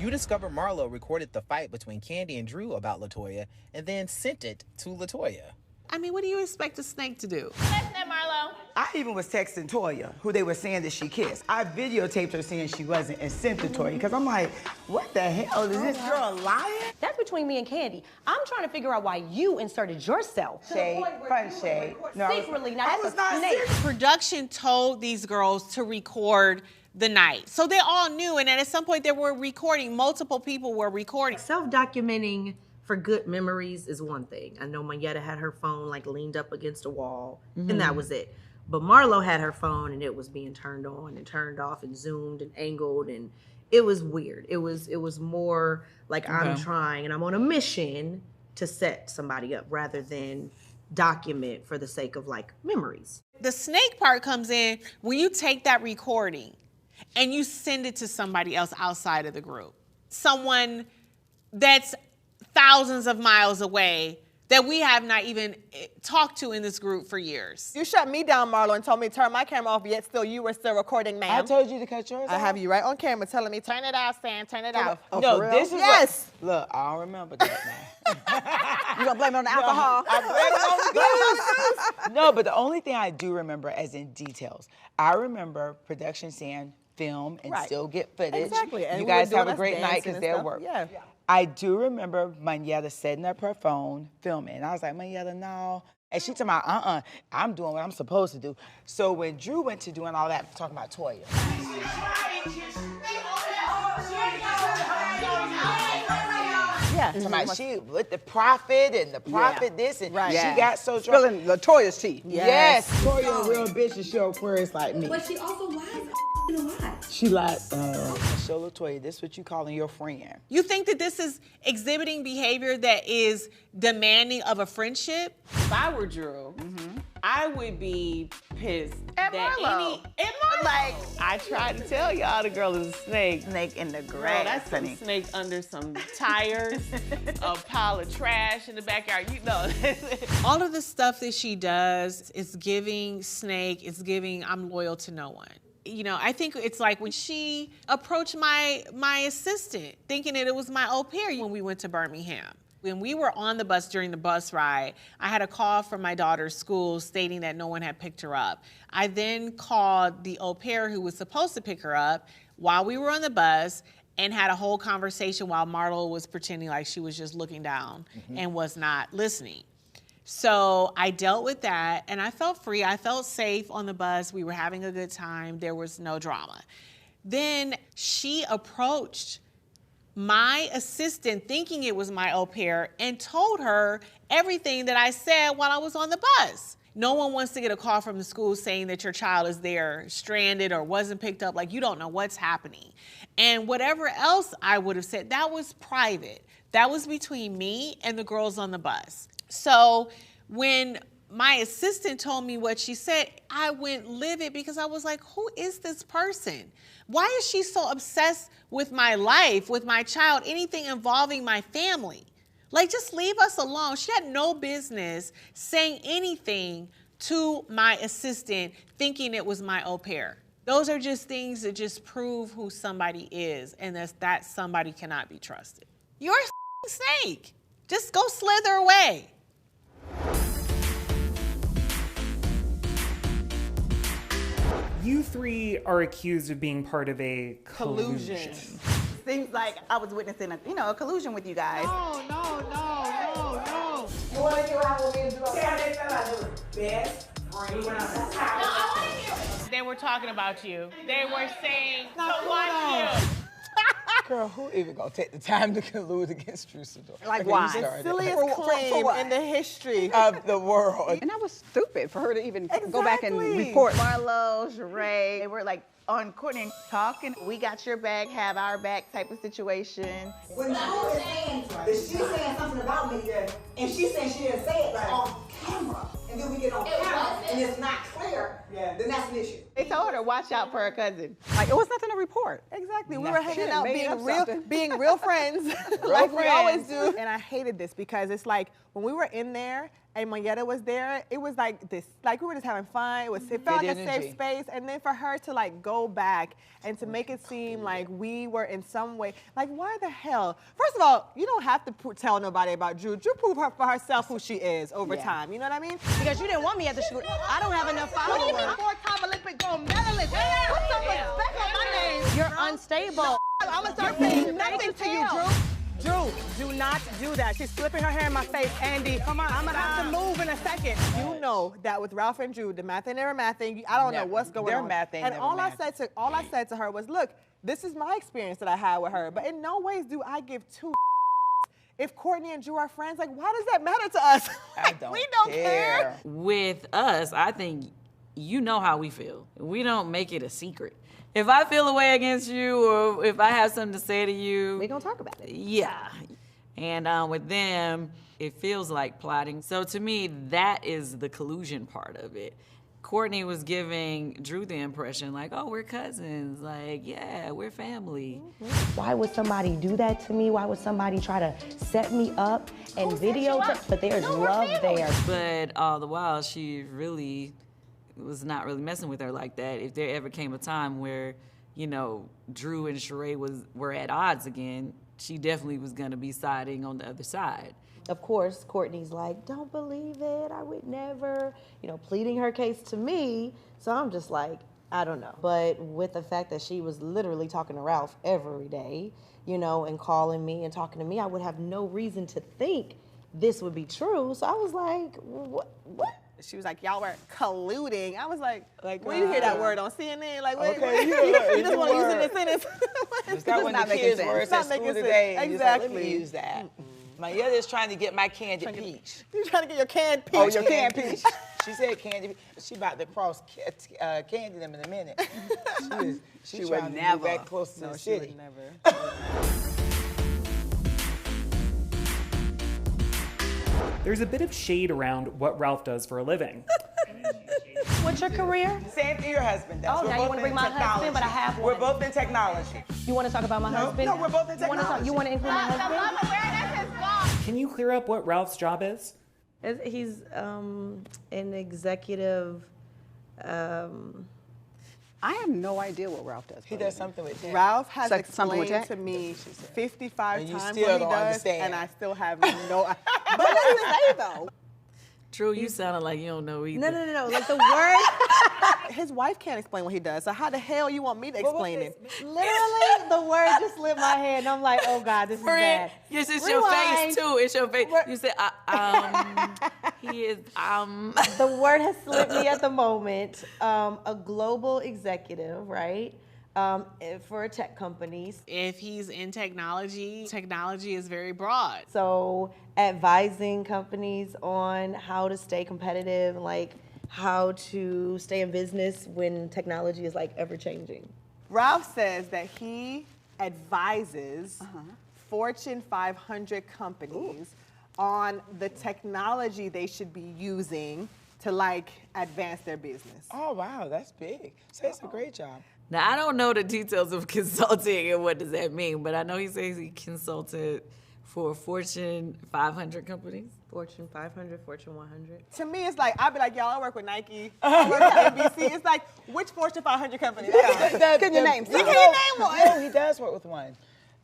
You discover Marlo recorded the fight between Kandi and Drew about LaToya and then sent it to LaToya. I mean, what do you expect a snake to do? Listen, Marlo. I even was texting Toya, who they were saying that she kissed. I videotaped her saying she wasn't and sent to Toya, because I'm like, what the hell? Is this girl lying? That's between me and Kandi. I'm trying to figure out why you inserted yourself. Shade, fun shade. No, secretly, now that's a snake. Production told these girls to record the night. So they all knew, and then at some point they were recording, multiple people were recording. Self-documenting for good memories is one thing. I know Monyetta had her phone like leaned up against a wall, and that was it. But Marlo had her phone and it was being turned on and turned off and zoomed and angled, and it was weird. It was more like I'm trying and I'm on a mission to set somebody up rather than document for the sake of like memories. The snake part comes in when you take that recording and you send it to somebody else outside of the group. Someone that's thousands of miles away that we have not even talked to in this group for years. You shut me down, Marlo, and told me to turn my camera off, yet still you were still recording, ma'am. I told you to cut yours off. I have you right on camera telling me, turn it off, Stan, turn it off. Oh, no, this is yes. Look, I don't remember that now. You gonna blame it on the alcohol? I blame it on the booze. No, but the only thing I do remember, as in details, I remember production saying film and still get footage. Exactly. And you we guys were have doing a great us night dancing because and they're stuff. work. Yeah. I do remember Monyetta setting up her phone, filming. And I was like, Monyetta, no. And she told me, I'm doing what I'm supposed to do. So when Drew went to doing all that, talking about Toya. Yeah. She with the prophet and the prophet this and she got so drunk. Spilling LaToya's tea. Yes. Toya a real bitch to show Aquarius like me. But she also lies a lot. She like, show LaToya, this what you calling your friend. You think that this is exhibiting behavior that is demanding of a friendship? If I were Drew, I would be pissed At that Marlo. like, I tried to tell y'all the girl is a snake. Snake in the Girl, grass, that's some snake under some tires, a pile of trash in the backyard. You know. All of the stuff that she does is giving snake, it's giving I'm loyal to no one. You know, I think it's like when she approached my assistant, thinking that it was my au pair when we went to Birmingham. When we were on the bus during the bus ride, I had a call from my daughter's school stating that no one had picked her up. I then called the au pair who was supposed to pick her up while we were on the bus and had a whole conversation while Marlo was pretending like she was just looking down and was not listening. So I dealt with that and I felt free. I felt safe on the bus. We were having a good time. There was no drama. Then she approached my assistant thinking it was my au pair and told her everything that I said while I was on the bus. No one wants to get a call from the school saying that your child is there stranded or wasn't picked up, like you don't know what's happening. And whatever else I would have said, that was private. That was between me and the girls on the bus. So when my assistant told me what she said, I went livid because I was like, who is this person? Why is she so obsessed with my life, with my child, anything involving my family? Like, just leave us alone. She had no business saying anything to my assistant thinking it was my au pair. Those are just things that just prove who somebody is, and that somebody cannot be trusted. You're a snake. Just go slither away. You three are accused of being part of a collusion. Seems like I was witnessing a collusion with you guys. No. You want to hear what I want me to do? Best friend. They were talking about you. They were saying, so watch you. Girl, who even gonna take the time to collude against Drew Sidora? Like, why? The silliest claim in the history of the world. And that was stupid for her to even go back and report. Marlo, Shereé, they were like on Courtney talking, we got your back, have our back type of situation. When Drew is saying that she's saying something about me, and she's saying she didn't say it on camera, and then we get on camera, and it's not clear, then that's an issue. They told her watch out for her cousin. Like, it was nothing to report. Exactly. We Nothing. were She hanging done out, made up being real friends, like we always do. And I hated this because it's like when we were in there and Monyetta was there, it was like this, like we were just having fun. It felt like a safe space. And then for her to like go back and to make it seem like we were in some way, like why the hell? First of all, you don't have to tell nobody about Drew. Drew proved her for herself who she is over time. You know what I mean? Because you didn't want me at the shoot. I don't have enough followers. What do you mean four-time Olympic gold medalist? Put some respect on my name. You're unstable. I'm gonna start saying nothing to you, Drew. Drew, do not do that. She's flipping her hair in my face. Andy, come on, I'm gonna have to move in a second. You know that with Ralph and Drew, the math ain't never mathing. I don't know what's going on. Math ain't and never all math. I said to her was, look, this is my experience that I had with her, but in no ways do I give two if Courtney and Drew are friends. Like, why does that matter to us? Like, we don't care. With us, I think you know how we feel. We don't make it a secret. If I feel a way against you or if I have something to say to you, We gonna talk about it. yeah. And with them, it feels like plotting. So to me, that is the collusion part of it. Courtney was giving Drew the impression like, oh, we're cousins. Like, yeah, we're family. Why would somebody do that to me? Why would somebody try to set me up and videotape? But there's love there. But all the while, she really was not really messing with her like that. If there ever came a time where, you know, Drew and Shereé were at odds again, she definitely was gonna be siding on the other side. Of course, Courtney's like, don't believe it, I would never, you know, pleading her case to me. So I'm just like, I don't know. But with the fact that she was literally talking to Ralph every day, you know, and calling me and talking to me, I would have no reason to think this would be true. So I was like, what? She was like, y'all were colluding. I was like when you hear that word on CNN, like, wait, you just want to use it in a sentence. Is that when the kids were at school today? And Exactly. Let me use that. Monyetta is trying to get my candy peach. You trying to get your canned peach? Oh, your canned peach. She said candy peach. She about to cross candy them in a minute. She would never move back close to the city. She would never. There's a bit of shade around what Ralph does for a living. What's your career? Same thing your husband does. Oh, now you want to bring my husband, but I have one. We're both in technology. You want to talk about my husband? No, we're both in technology. You want to include my husband? Can you clear up what Ralph's job is? He's an executive. I have no idea what Ralph does. He does something with tech. Ralph has Something with explained tech? to me 55 And you times still what he don't does, understand. and I still have no idea. But let me say though, Drew, you sounded like you don't know either. no. Like the word, his wife can't explain what he does. So how the hell you want me to explain it? Literally, the word just slipped my head, and I'm like, oh God, this is bad. Yes, it's your face too. It's your face. You said, he is, The word has slipped me at the moment. A global executive, right? For tech companies. If he's in technology, technology is very broad. So advising companies on how to stay competitive, like how to stay in business when technology is like ever changing. Ralph says that he advises Fortune 500 companies on the technology they should be using to like advance their business. Oh, wow, that's big. So it's a great job. Now, I don't know the details of consulting and what does that mean, but I know he says he consulted for Fortune 500 companies. Fortune 500, Fortune 100. To me, it's like, I'd be like, y'all, I work with Nike, I work with NBC. It's like, which Fortune 500 company? Can you name some? You can't name one. No, he does work with one.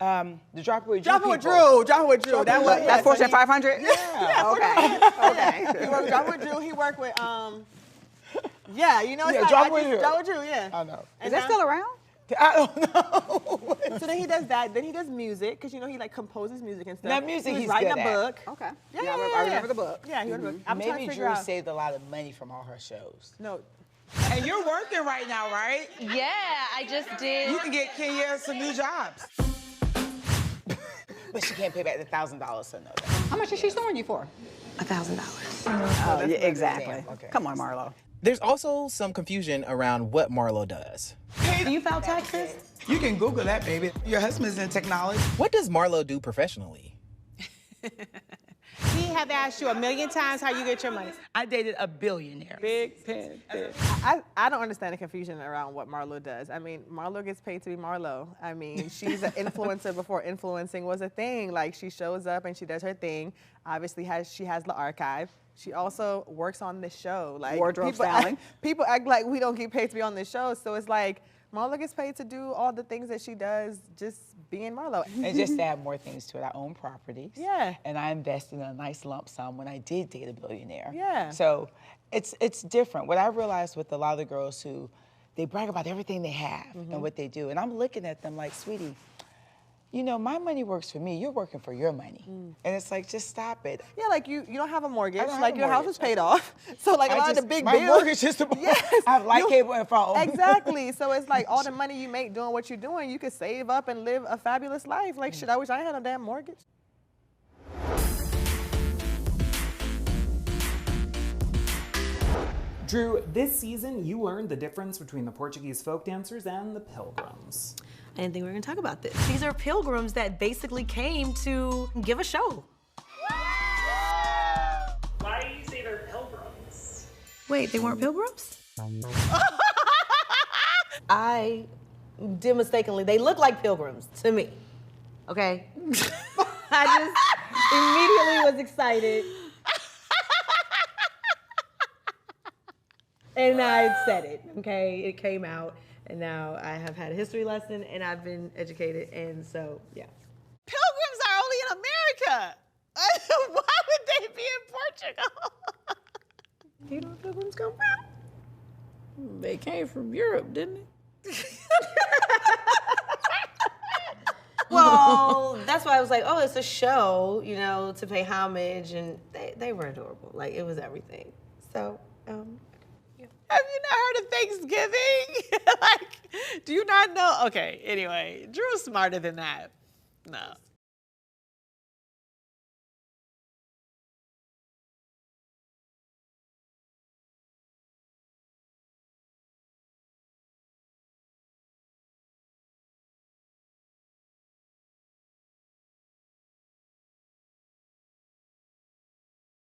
The Drop It With Drew Drop it with people. Drew. Drop it with Drew. That's Fortune 500? Yeah. Okay. He worked Drop it with Drew. He worked with, yeah, you know, it's Yeah, like, Drop It With Drew. Drop it with Drew, yeah. I know. And Is that still around? I don't know. So then he does that. Then he does music, because you know he like composes music and stuff. Now, music he was he's writing good a at. book. Okay. Yeah, I remember the book. Yeah, he wrote a book. I'm trying to Maybe figure Drew out. saved a lot of money from all her shows. No. And you're working right now, right? Yeah, I just did. You can get Kenya some new jobs. But she can't pay back the $1,000, so no. How much is she suing you for? $1,000. Oh, yeah, exactly. Damn, okay. Come on, Marlo. There's also some confusion around what Marlo does. Do you file taxes? You can Google that, baby. Your husband's in technology. What does Marlo do professionally? He have asked you a million times how you get your money. I dated a billionaire. Big pen. I don't understand the confusion around what Marlo does. I mean, Marlo gets paid to be Marlo. I mean, she's an influencer before influencing was a thing. Like, she shows up and she does her thing. Obviously, she has the archive. She also works on the show. Like, Wardrobe styling. People act like we don't get paid to be on the show. So it's like, Marlo gets paid to do all the things that she does, just being Marlo. And just to add more things to it, I own properties. Yeah. And I invested in a nice lump sum when I did date a billionaire. Yeah. So it's different. What I realized with a lot of the girls who, they brag about everything they have and what they do. And I'm looking at them like, sweetie, you know, my money works for me. You're working for your money. And it's like, just stop it. Yeah, like you don't have a mortgage. I don't have Like a your house mortgage. is paid off. So like a lot of the big my bills. mortgage is the Yes. I have light, cable, and phone. Exactly. So it's like all the money you make doing what you're doing, you could save up and live a fabulous life. Like, shit, I wish I had a damn mortgage. Drew, this season you learned the difference between the Portuguese folk dancers and the Pilgrims. I didn't think we were gonna talk about this. These are pilgrims that basically came to give a show. Why do you say they're pilgrims? Wait, they weren't pilgrims? I did mistakenly. They look like pilgrims to me. Okay? I just immediately was excited. And I said it, okay? It came out, and now I have had a history lesson, and I've been educated, and so, yeah. Pilgrims are only in America. Why would they be in Portugal? Do you know where pilgrims come from? They came from Europe, didn't they? Well, that's why I was like, oh, it's a show, you know, to pay homage, and they were adorable. Like, it was everything. So, Have you not heard of Thanksgiving? Like, do you not know? Okay, anyway, Drew's smarter than that. No.